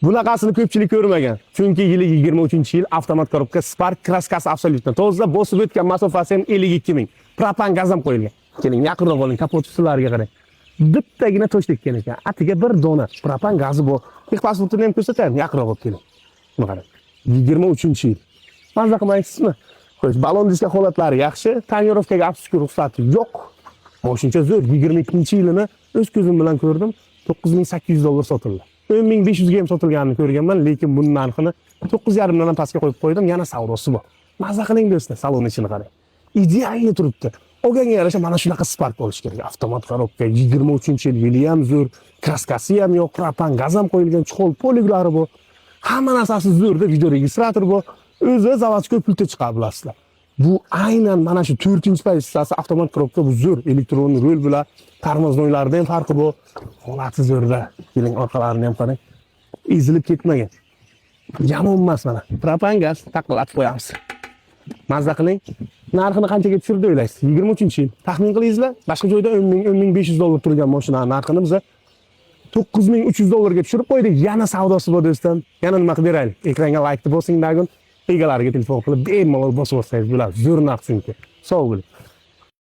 Bunaqasini ko'pchilik ko'rmagan. Chunki yili 23-yil avtomat korobka Spark kraskasi absolyutno toza, bosib o'tgan masofasi ham 52 ming. Propan gaz ham qo'yilgan. Keling, yaqinroq oling, kapot ustlariga qarang. Bittagina tosh tekkan ekan. Atiga bir dona propan gazi bor. Ilk pasportini ham ko'rsataymi? Yaqinroq olib keling. Buni qarang. 23-yil. Mazza qilmaysizmi? Xo'sh, balon diska holatlari yaxshi, tonirovkaga afsuski ruxsati yo'q. Moshincha zo'r 22-yilini o'z ko'zim bilan ko'rdim. $9800 sotildi. 10500 ga ham sotilganini ko'rganman, lekin buning narxini 9,5 dan pastga qo'yib qo'ydim. Yana savdosi bor. Mazza qiling do'stlar, salon ichini qarang. Ideal turibdi. Olganga yarasha mana shunaqa Spark bo'lish kerak. Avtomat korobka 23-yil, yili ham zo'r, kraskasi ham yo'q, propan gaz ham qo'yilgan, chol poliglari bor. Hamma narsasi zo'rda, video registrator bor. O'zi zavodga pulta chiqarib bilasizlar. Bu aynan mana shu 4-pozitsiyasi avtomat korobka bu zo'r, elektron rul bilan tormozniylarda ham farqi bor. Holati zo'rda. Keling, orqalarini ham qarang. Ezilib ketmagan. Yomon emas mana. Propan gaz taqlatib qo'yamiz. Mazza qiling. Narxini qanchaga tushirdi o'ylaysiz? 23-yil. Taxmin qilingizlar. Boshqa joyda 10,500 dollar turgan mashina narxini biz $9,300 ga tushirib qo'ydik. Yana savdosi bor do'stim. Yana nima qilib beraylik? Ekranga like bosing dagun. Egalariga telefon qilib bemalol bosib olsangiz bo'ladi. Zo'r narx chunki. Sog' bo'ling.